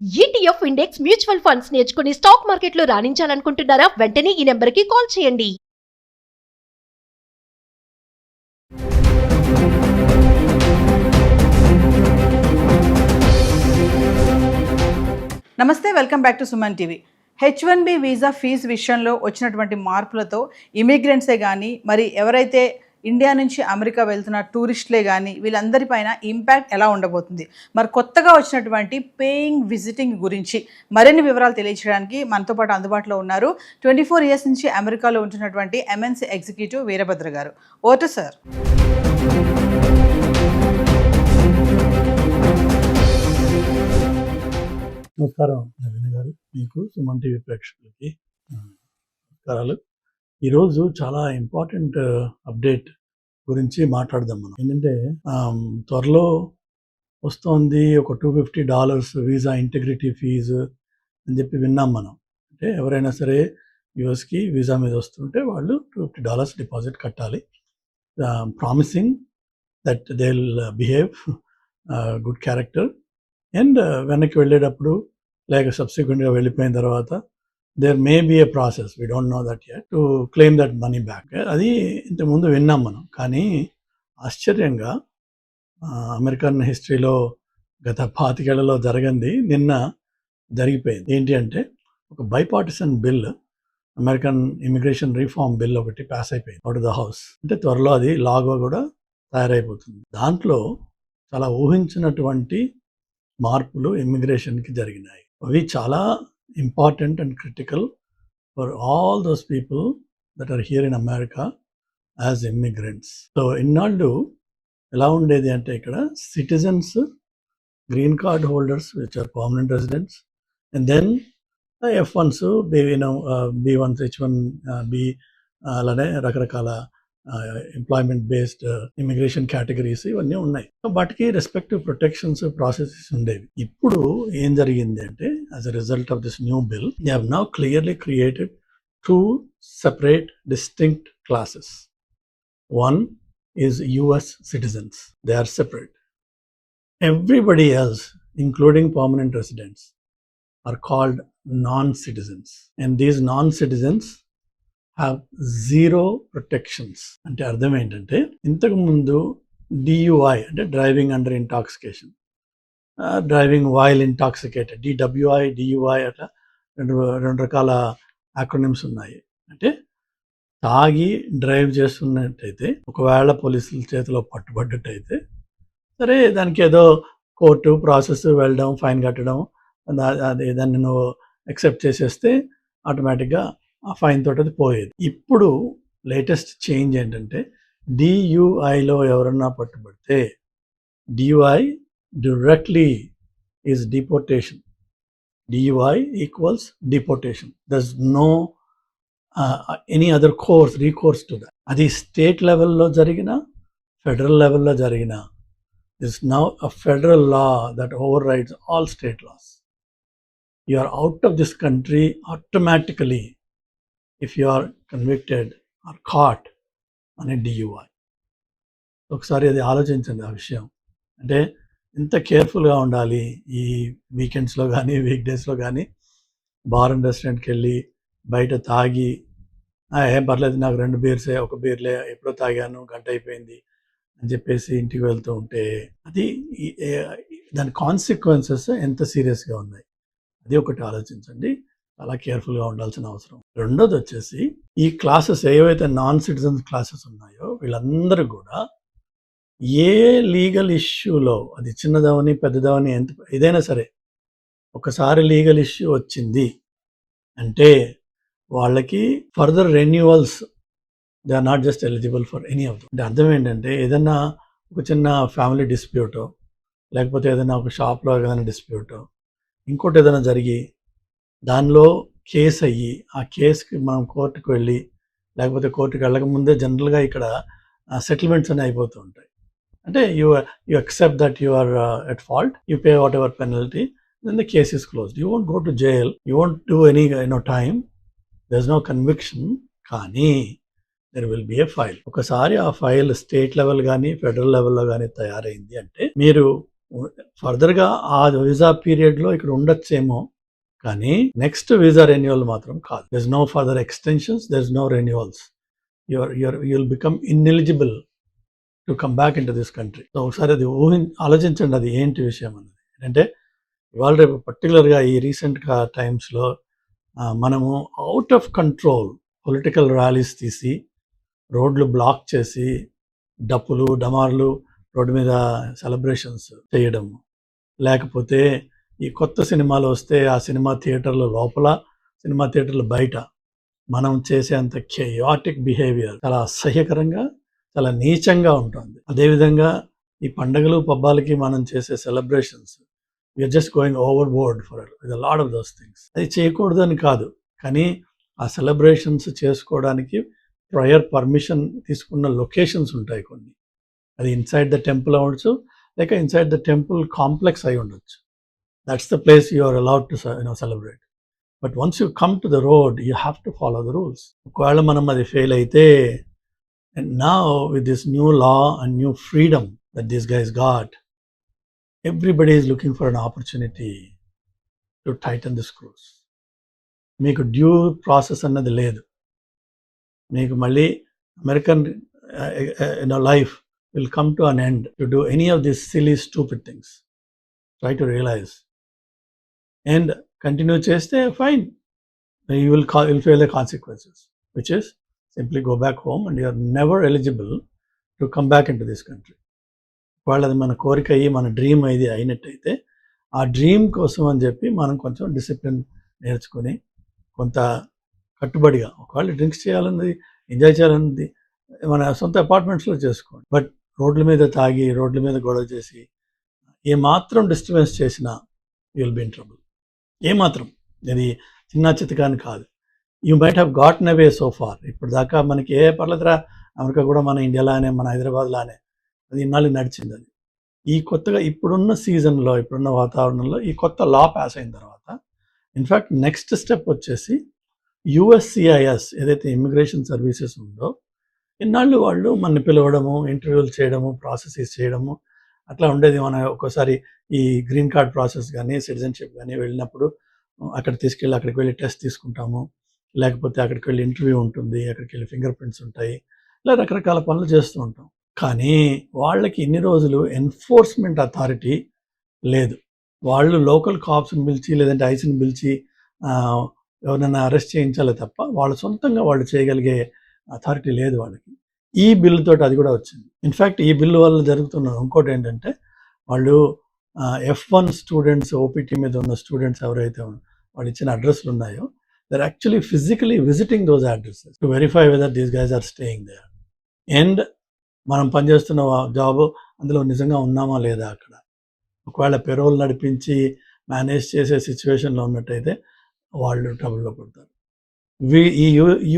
ETF index mutual funds నేర్చుకుని stock మార్కెట్లో రాణించాలనుకుంటున్నారా? వెంటనే ఈ నెంబర్కి కాల్ చేయండి. నమస్తే, welcome back to Suman TV. H1B visa fee విషయంలో వచ్చినటువంటి మార్పులతో ఇమిగ్రెంట్సే కానీ, మరి ఎవరైతే ఇండియా నుంచి అమెరికా వెళ్తున్న టూరిస్టులే కానీ, వీళ్ళందరిపైన ఇంపాక్ట్ ఎలా ఉండబోతుంది, మరి కొత్తగా వచ్చినటువంటి పేయింగ్ విజిటింగ్ గురించి మరిన్ని వివరాలు తెలియజేయడానికి మనతో పాటు అందుబాటులో ఉన్నారు 24 ఇయర్స్ నుంచి అమెరికాలో ఉంటున్నటువంటి MNC ఎగ్జిక్యూటివ్ వీరభద్ర గారు. Vote sir. నమస్కారం నవీన్ గారు, మీకు సుమన్ టీవీ ప్రేక్షకులకి నమస్కారాలు. ఈరోజు చాలా ఇంపార్టెంట్ అప్డేట్ గురించి మాట్లాడదాం మనం. ఏంటంటే త్వరలో వస్తోంది ఒక $250 వీసా ఇంటిగ్రిటీ ఫీజు అని చెప్పి విన్నాం మనం. అంటే ఎవరైనా సరే యూఎస్కి వీసా మీద వస్తుంటే వాళ్ళు $250 డిపాజిట్ కట్టాలి, promising that they will behave good character. And వెనక్కి వెళ్ళేటప్పుడు లేక సబ్సిక్వెంట్గా వెళ్ళిపోయిన తర్వాత there may be a process, we don't know that yet, to claim that money back. అది ఇంతకుముందు విన్నాం మనం. కానీ ఆశ్చర్యంగా అమెరికన్ హిస్టరీలో గత 25 ఏళ్లలో జరగంది నిన్న జరిగిపోయింది. ఏంటి అంటే ఒక bipartisan bill, American immigration reform bill ఒకటి పాస్ అయిపోయింది అవుట్ ఆఫ్ ద హౌస్. అంటే త్వరలో అది లాగా కూడా తయారైపోతుంది. దాంట్లో చాలా ఊహించినటువంటి మార్పులు ఇమ్మిగ్రేషన్కి జరిగినాయి. అవి చాలా important and critical for all those people that are here in America as immigrants. So ఇన్నాళ్ళు ఎలా ఉండేది అంటే ఇక్కడ citizens, green card holders which are permanent residents, and then F1s, B1s, H1B, అలానే రకరకాల ఎంప్లాయ్మెంట్ బేస్డ్ ఇమిగ్రేషన్ కేటగిరీస్ ఇవన్నీ ఉన్నాయి. వాటికి రెస్పెక్టివ్ ప్రొటెక్షన్స్, ప్రాసెసెస్ ఉండేవి. ఇప్పుడు ఏం జరిగింది అంటే as a result of this new bill, they have now clearly created 2 separate distinct classes. One is US citizens, they are separate. Everybody else, including permanent residents, are called non-citizens, and these non-citizens have zero protections. అంటే అర్థం ఏంటంటే ఇంతకు ముందు DUI అంటే driving under intoxication, driving while intoxicated, DWI, DUI అట్లా రెండు రకాల acronyms ఉన్నాయి. అంటే తాగి డ్రైవ్ చేస్తున్నట్టయితే ఒకవేళ పోలీసుల చేతిలో పట్టుబడ్డట్టయితే సరే, దానికి ఏదో కోర్టు ప్రాసెస్ వెళ్ళడం, ఫైన్ కట్టడం, అది దాన్ని నువ్వు యాక్సెప్ట్ చేసేస్తే ఆటోమేటిక్గా ఆ ఫైన్ తోటి అది పోయేది. ఇప్పుడు లేటెస్ట్ చేంజ్ ఏంటంటే DUIలో ఎవరన్నా పట్టుబడితే DUI directly is deportation. DUI equals deportation. There's no any other recourse to that. అది స్టేట్ లెవెల్లో జరిగిన, ఫెడరల్ లెవెల్లో జరిగిన, this now a federal law that overrides all state laws. You are out of this country automatically if you are convicted or caught on a DUI. ఒకసారి అది ఆలోచించండి ఆ విషయం. అంటే ఎంత కేర్ఫుల్గా ఉండాలి. ఈ వీకెండ్స్లో కానీ వీక్ డేస్లో కానీ బార్ అండ్ రెస్టారెంట్కి వెళ్ళి బయట తాగి ఏం పర్లేదు, నాకు 2 బీర్సే, ఒక బీర్లే, ఎప్పుడో తాగాను, గంట అయిపోయింది అని చెప్పేసి ఇంటికి వెళ్తూ ఉంటే అది దాని కాన్సిక్వెన్సెస్ ఎంత సీరియస్గా ఉన్నాయి, అది ఒకటి ఆలోచించండి. చాలా కేర్ఫుల్గా ఉండాల్సిన అవసరం. రెండోది వచ్చేసి ఈ క్లాసెస్ ఏవైతే నాన్ సిటిజన్స్ క్లాసెస్ ఉన్నాయో వీళ్ళందరూ కూడా ఏ లీగల్ ఇష్యూలో, అది చిన్నదవని పెద్దదవని ఎంత ఏదైనా సరే, ఒకసారి లీగల్ ఇష్యూ వచ్చింది అంటే వాళ్ళకి further renewals, they are not just eligible for any of them. అంటే అర్థం ఏంటంటే ఏదైనా ఒక చిన్న ఫ్యామిలీ డిస్ప్యూటో, లేకపోతే ఏదైనా ఒక షాప్లో ఏదైనా డిస్ప్యూటో, ఇంకోటి ఏదైనా జరిగి దానిలో కేసు అయ్యి ఆ కేసుకి మనం కోర్టుకు వెళ్ళి, లేకపోతే కోర్టుకు వెళ్ళకముందే జనరల్గా ఇక్కడ సెటిల్మెంట్స్ అని అయిపోతూ ఉంటాయి. అంటే you accept that you are at fault, you pay whatever penalty, then the case is closed. You won't go to jail, you won't do any time, there is no conviction. కానీ there will be a file. ఒకసారి ఆ file state level కానీ federal లెవెల్లో కానీ తయారైంది అంటే మీరు ఫర్దర్గా ఆ వీసా పీరియడ్లో ఇక్కడ ఉండొచ్చేమో, కానీ నెక్స్ట్ వీసా రెన్యువల్ మాత్రం కాదు. There is no further extensions, there is no renewals. You'll become ineligible to come back in to this country. So ఒకసారి అది ఆలోచించండి, అది ఏంటి విషయం అన్నది. అంటే ఇవాళ రేపు పర్టికులర్గా ఈ రీసెంట్ టైమ్స్లో మనము out of control political rallies తీసి రోడ్లు బ్లాక్ చేసి డప్పులు డమార్లు రోడ్డు మీద సెలబ్రేషన్స్ చేయడం, లేకపోతే ఈ కొత్త సినిమాలు వస్తే ఆ సినిమా థియేటర్ల లోపల, సినిమా థియేటర్ల బయట మనం చేసే అంత కెయాటిక్ బిహేవియర్ చాలా అసహ్యకరంగా, చాలా నీచంగా ఉంటుంది. అదేవిధంగా ఈ పండుగలు పబ్బాలకి మనం చేసే celebrations, we are just going overboard for with a lot of those things. అది చేయకూడదు అని కాదు, కానీ ఆ సెలబ్రేషన్స్ చేసుకోవడానికి ప్రయర్ పర్మిషన్ తీసుకున్న లొకేషన్స్ ఉంటాయి కొన్ని. అది ఇన్సైడ్ ద టెంపుల్ అవ్వచ్చు, లేక ఇన్సైడ్ ద టెంపుల్ కాంప్లెక్స్ అయి ఉండొచ్చు. That's the place you are allowed to celebrate. But once you come to the road, you have to follow the rules. ఒకవేళ మనం అది ఫెయిల్ అయితే, and now with this new law and new freedom that this guys got, everybody is looking for an opportunity to tighten the screws. మీకు due process అన్నది లేదు. మీకు మళ్ళీ American life will come to an end to do any of these silly stupid things. Try to realize and continue cheste, fine, you will feel the consequences, which is simply go back home and you are never eligible to come back into this country. ఒకవేళ అది మన కోరిక అయ్యి మన dream ఇది అయినట్టయితే, ఆ dream కోసం అని చెప్పి మనం కొంచెం డిసిప్లిన్ నేర్చుకుని కొంత కట్టుబడిగా, ఒకవేళ డ్రింక్స్ చేయాలన్నది, ఎంజాయ్ చేయాలన్నది మన సొంత అపార్ట్మెంట్స్లో చేసుకోండి. బట్ రోడ్ల మీద తాగి, రోడ్ల మీద గొడవ చేసి, ఏమాత్రం డిస్టర్బెన్స్ చేసినా you will be in trouble. ఏమాత్రం, ఇది చిన్న చితకాని కాదు. You might have gotten away so far. ఇప్పుడు దాకా మనకి పర్లేదురా, అమెరికా కూడా మన ఇండియాలానే, మన హైదరాబాద్లానే, అది ఇన్నాళ్ళు నడిచింది. అది ఈ కొత్తగా ఇప్పుడున్న సీజన్లో, ఇప్పుడున్న వాతావరణంలో ఈ కొత్త లా పాస్ అయిన తర్వాత, ఇన్ఫ్యాక్ట్ నెక్స్ట్ స్టెప్ వచ్చేసి USCIS ఏదైతే ఇమిగ్రేషన్ సర్వీసెస్ ఉందో, ఇన్నాళ్ళు వాళ్ళు మనని పిలవడము, ఇంటర్వ్యూలు చేయడము, ప్రాసెసెస్ చేయడము అట్లా ఉండేది. మనం ఒక్కోసారి ఈ గ్రీన్ కార్డ్ ప్రాసెస్ కానీ, సిటిజన్షిప్ కానీ వెళ్ళినప్పుడు అక్కడికి వెళ్ళి టెస్ట్ తీసుకుంటాము, లేకపోతే అక్కడికి వెళ్ళి ఇంటర్వ్యూ ఉంటుంది, అక్కడికి వెళ్ళి ఫింగర్ ప్రింట్స్ ఉంటాయి, ఇలా రకరకాల పనులు చేస్తూ ఉంటాం. కానీ వాళ్ళకి ఇన్ని రోజులు ఎన్ఫోర్స్మెంట్ అథారిటీ లేదు. వాళ్ళు లోకల్ కాప్స్ని పిలిచి, లేదంటే ఐసీని పిలిచి ఎవరైనా అరెస్ట్ చేయించాలి తప్ప, వాళ్ళు సొంతంగా వాళ్ళు చేయగలిగే అథారిటీ లేదు వాళ్ళకి. ఈ బిల్లు తోటి అది కూడా వచ్చింది. ఇన్ఫ్యాక్ట్ ఈ బిల్లు వల్ల జరుగుతున్న ఇంకోటి ఏంటంటే, వాళ్ళు F1 స్టూడెంట్స్, ఓపీటీ మీద ఉన్న స్టూడెంట్స్ ఎవరైతే వాళ్ళు ఇచ్చిన అడ్రస్లు ఉన్నాయో, there actually physically visiting those addresses to verify whether these guys are staying there. And మనం పనిచేస్తున్న జాబ్ అందులో నిజంగా ఉన్నామా లేదా అక్కడ. ఒకవేళ పెరోల్ నడిపించి మేనేజ్ చేసే సిచ్యువేషన్లో ఉన్నట్టయితే వాళ్ళు ట్రబుల్లో పడతారు. ఈ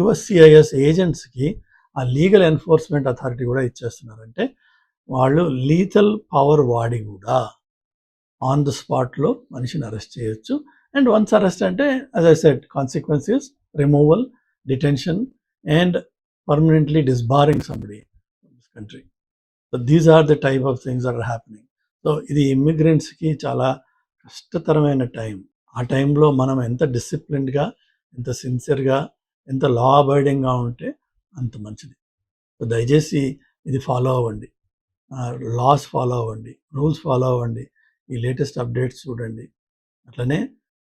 USCIS ఏజెంట్స్కి ఆ లీగల్ ఎన్ఫోర్స్మెంట్ అథారిటీ కూడా ఇచ్చేస్తున్నారంటే, వాళ్ళు లీథల్ పవర్ వాడి కూడా ఆన్ ద స్పాట్లో మనిషిని అరెస్ట్ చేయొచ్చు. అండ్ వన్స్ అరెస్ట్ అంటే, as I said, consequences, removal, detention and permanently disbarring somebody from this country. So these are the type of things are happening. So ఇది ఇమ్మిగ్రెంట్స్కి చాలా కష్టతరమైన టైం. ఆ టైంలో మనం ఎంత డిసిప్లిన్డ్గా, ఎంత సిన్సియర్గా, ఎంత లా అబైడింగ్గా ఉంటే అంత మంచిది. సో దయచేసి ఇది ఫాలో అవ్వండి, లాస్ ఫాలో అవ్వండి, రూల్స్ ఫాలో అవ్వండి, ఈ లేటెస్ట్ అప్డేట్స్ చూడండి, అట్లనే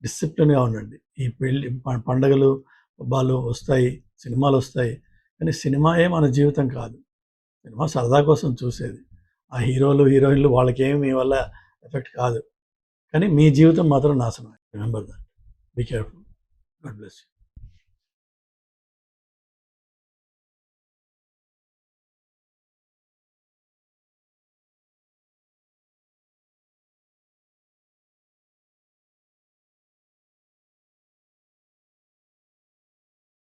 డిసిప్లిన్గా ఉండండి. ఈ పండగలు పబ్బాలు వస్తాయి, సినిమాలు వస్తాయి, కానీ సినిమాయే మన జీవితం కాదు. సినిమా సరదా కోసం చూసేది. ఆ హీరోలు హీరోయిన్లు వాళ్ళకేమి మీ వల్ల ఎఫెక్ట్ కాదు, కానీ మీ జీవితం మాత్రం నాశనం. Remember that. Be careful. God bless you.